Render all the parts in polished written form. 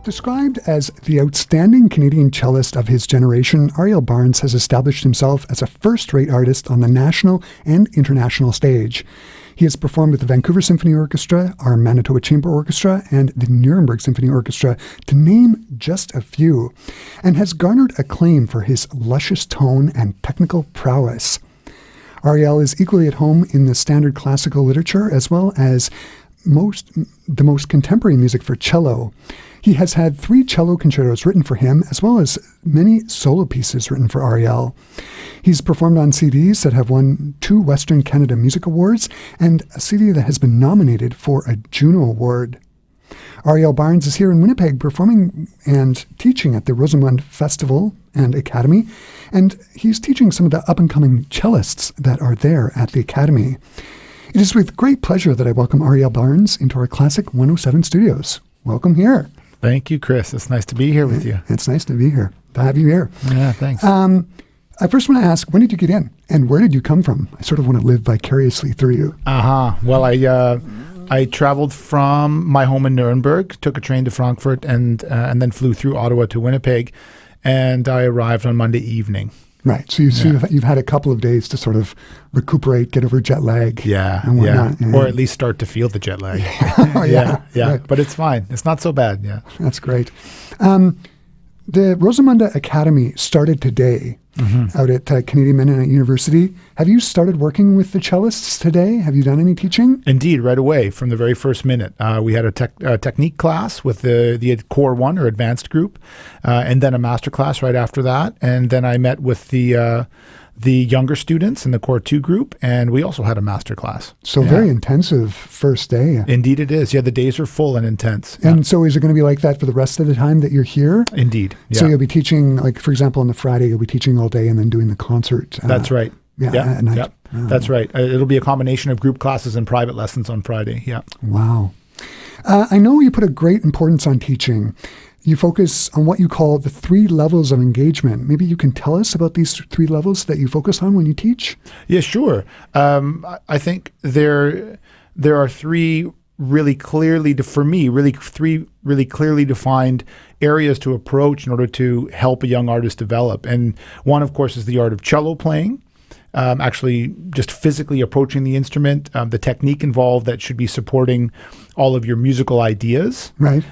Described as the outstanding Canadian cellist of his generation, Ariel Barnes has established himself as a first-rate artist on the national and international stage. He has performed with the Vancouver Symphony Orchestra, our Manitoba Chamber Orchestra, and the Nuremberg Symphony Orchestra, to name just a few, and has garnered acclaim for his luscious tone and technical prowess. Ariel is equally at home in the standard classical literature as well as the most contemporary music for cello. He has had 3 cello concertos written for him, as well as many solo pieces written for Ariel. He's performed on CDs that have won 2 Western Canada Music Awards and a CD that has been nominated for a Juno Award. Ariel Barnes is here in Winnipeg performing and teaching at the Rosamunde Festival and Academy, and he's teaching some of the up-and-coming cellists that are there at the Academy. It is with great pleasure that I welcome Ariel Barnes into our Classic 107 studios. Welcome here. Thank you, Chris. It's nice to be here with you. It's nice to be here, to have you here. Yeah, thanks. I first want to ask, when did you get in and where did you come from? I sort of want to live vicariously through you. Well, I traveled from my home in Nuremberg, took a train to Frankfurt, and then flew through Ottawa to Winnipeg, and I arrived on Monday evening. Right. So you've had a couple of days to sort of recuperate, get over jet lag. Yeah. Or at least start to feel the jet lag. Yeah. Right. But it's fine. It's not so bad. Yeah. That's great. The Rosamunde Academy started today out at Canadian Mennonite University. Have you started working with the cellists today? Have you done any teaching? Indeed, right away from the very first minute. We had a technique class with the Core 1 or advanced group, and then a master class right after that. And then I met with the younger students in the Core 2 group, and we also had a master class. So very intensive first day. Indeed it is. Yeah, the days are full and intense. And so is it going to be like that for the rest of the time that you're here? Indeed. Yeah. So you'll be teaching, like, for example, on the Friday, you'll be teaching all day and then doing the concert. That's right. At night. Yeah. That's right. It'll be a combination of group classes and private lessons on Friday. Yeah. Wow. I know you put a great importance on teaching. You focus on what you call the 3 levels of engagement. Maybe you can tell us about these 3 levels that you focus on when you teach? Yeah, sure. I think there are 3 really clearly, for me, three really clearly defined areas to approach in order to help a young artist develop. And one, of course, is the art of cello playing. Actually just physically approaching the instrument, the technique involved that should be supporting all of your musical ideas, right?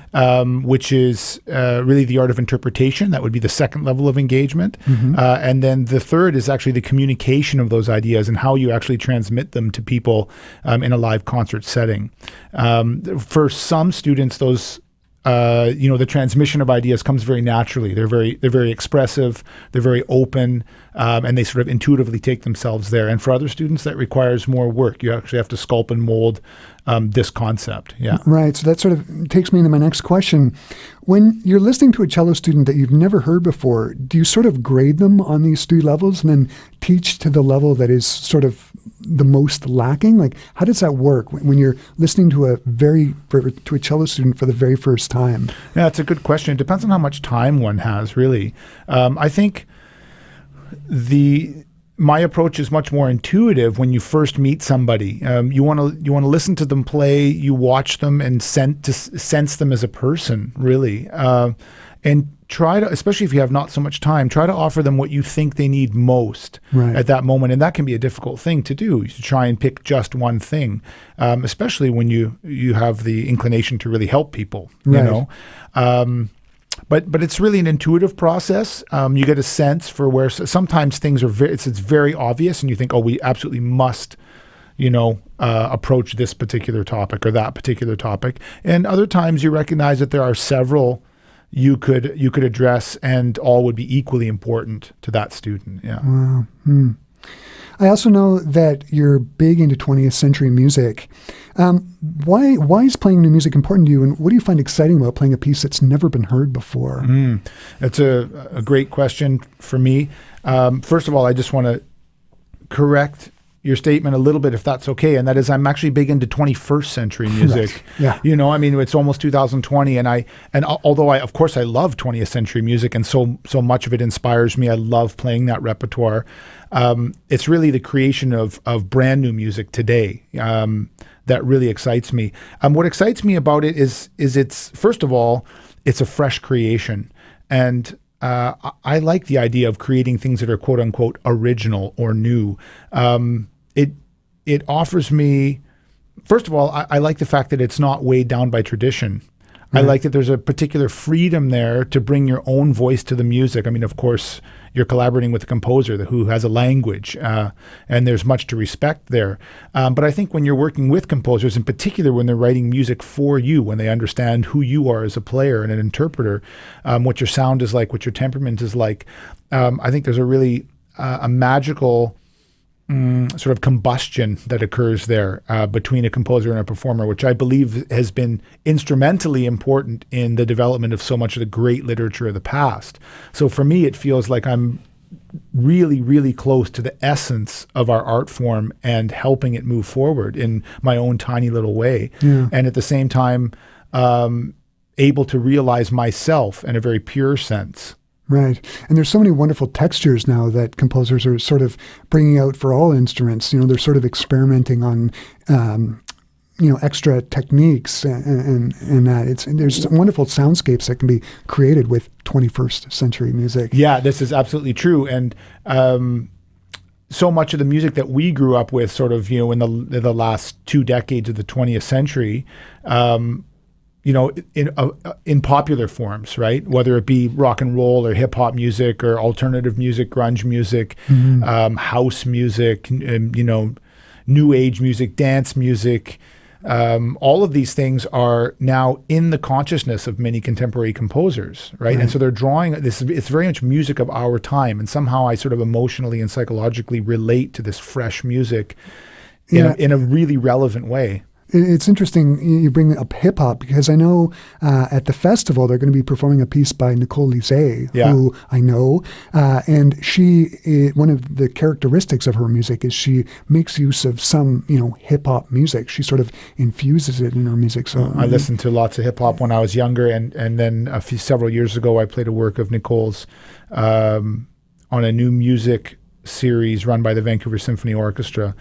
Which is really the art of interpretation. That would be the second level of engagement. And then the third is actually the communication of those ideas and how you actually transmit them to people in a live concert setting. For some students, those the transmission of ideas comes very naturally. They're very expressive. They're very open, and they sort of intuitively take themselves there. And for other students, that requires more work. You actually have to sculpt and mold this concept. Yeah. Right. So that sort of takes me into my next question. When you're listening to a cello student that you've never heard before, do you sort of grade them on these 3 levels and then teach to the level that is sort of the most lacking? Like, how does that work when you're listening to a cello student for the very first time? Yeah, that's a good question. It depends on how much time one has, really. I think my approach is much more intuitive when you first meet somebody. You want to listen to them play, you watch them and sense them as a person, really. And try to, especially if you have not so much time, try to offer them what you think they need most at that moment. And that can be a difficult thing to do, to try and pick just one thing, especially when you have the inclination to really help people, you know. But it's really an intuitive process. You get a sense for where sometimes things are it's very obvious, and you think, oh, we absolutely must, approach this particular topic or that particular topic. And other times you recognize that there are several you could address, and all would be equally important to that student. Yeah. Wow. I also know that you're big into 20th century music. Why is playing new music important to you, and what do you find exciting about playing a piece that's never been heard before? That's a great question for me. First of all, I just want to correct your statement a little bit, if that's okay, and that is I'm actually big into 21st century music. Right. Yeah. You know, I mean, it's almost 2020, and although of course I love 20th century music, and so much of it inspires me. I love playing that repertoire. It's really the creation of brand new music today that really excites me. What excites me about it is it's, first of all, it's a fresh creation, and I like the idea of creating things that are quote unquote original or new. It offers me, first of all, I like the fact that it's not weighed down by tradition. I like that there's a particular freedom there to bring your own voice to the music. I mean, of course, you're collaborating with a composer who has a language, and there's much to respect there. But I think when you're working with composers, in particular when they're writing music for you, when they understand who you are as a player and an interpreter, what your sound is like, what your temperament is like, I think there's a really a magical sort of combustion that occurs there between a composer and a performer, which I believe has been instrumentally important in the development of so much of the great literature of the past. So for me, it feels like I'm really, really close to the essence of our art form and helping it move forward in my own tiny little way. Yeah. And at the same time, able to realize myself in a very pure sense. Right. And there's so many wonderful textures now that composers are sort of bringing out for all instruments. You know, they're sort of experimenting on, extra techniques and that. There's wonderful soundscapes that can be created with 21st century music. Yeah, this is absolutely true. And so much of the music that we grew up with sort of, in the last 2 decades of the 20th century, in popular forms, right? Whether it be rock and roll or hip hop music or alternative music, grunge music, house music, new age music, dance music. All of these things are now in the consciousness of many contemporary composers, right? And so they're drawing this. It's very much music of our time, and somehow I sort of emotionally and psychologically relate to this fresh music in a really relevant way. It's interesting you bring up hip hop because I know at the festival they're going to be performing a piece by Nicole Lizet, who I know, and one of the characteristics of her music is she makes use of some hip hop music. She sort of infuses it in her music. So I listened to lots of hip hop when I was younger, and then several years ago I played a work of Nicole's on a new music series run by the Vancouver Symphony Orchestra,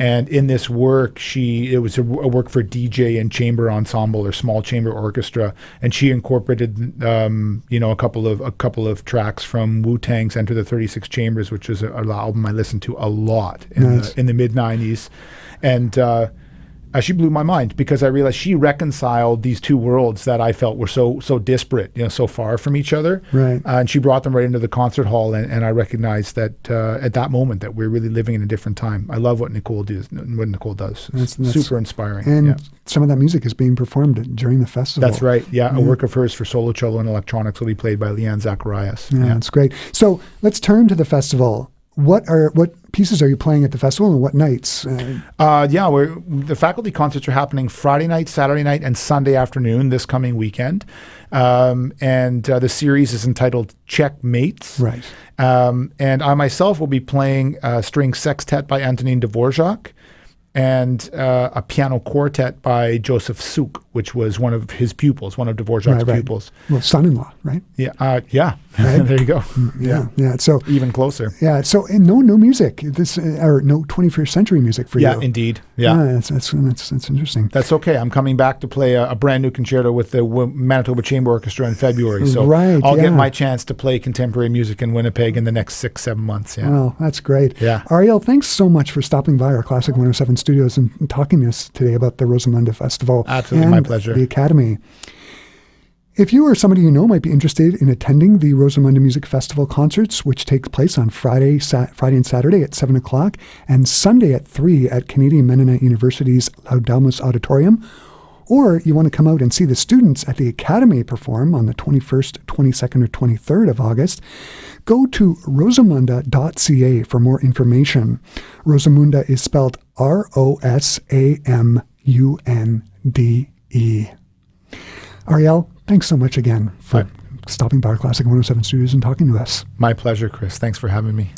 and in this work, it was a work for DJ and chamber ensemble or small chamber orchestra, and she incorporated, a couple of tracks from Wu-Tang's "Enter the 36 Chambers," which is an album I listened to a lot in the mid '90s, and she blew my mind because I realized she reconciled these two worlds that I felt were so disparate, so far from each other. Right. And she brought them right into the concert hall, and I recognized that at that moment that we're really living in a different time. I love what Nicole does. It's super inspiring. And some of that music is being performed during the festival. That's right. Yeah, a work of hers for solo cello and electronics will be played by Leanne Zacharias. Yeah, that's great. So let's turn to the festival. What pieces are you playing at the festival and what nights? The faculty concerts are happening Friday night, Saturday night, and Sunday afternoon this coming weekend. And the series is entitled Checkmates. Right. And I myself will be playing a string sextet by Antonin Dvorak and a piano quartet by Joseph Suk, which was one of his pupils, one of Dvorak's pupils. Well, son-in-law, right? Yeah. Right? There you go. Yeah. So even closer. Yeah. So and no music. No 21st century music for you. Yeah, indeed. Yeah. That's interesting. That's okay. I'm coming back to play a brand new concerto with the Manitoba Chamber Orchestra in February. So I'll get my chance to play contemporary music in Winnipeg in the next 6-7 months. Yeah. Well, that's great. Yeah. Ariel, thanks so much for stopping by our Classic 107 studios and talking to us today about the Rosamunde Festival. Absolutely, my pleasure. The Academy. If you or somebody you know might be interested in attending the Rosamunde Music Festival concerts, which takes place on Friday and Saturday at 7 o'clock and Sunday at 3 at Canadian Mennonite University's Laudamus Auditorium, or you want to come out and see the students at the Academy perform on the 21st, 22nd, or 23rd of August, go to rosamunde.ca for more information. Rosamunde is spelled Rosamunde. Ariel, thanks so much again for stopping by our Classic 107 studios and talking to us. My pleasure, Chris. Thanks for having me.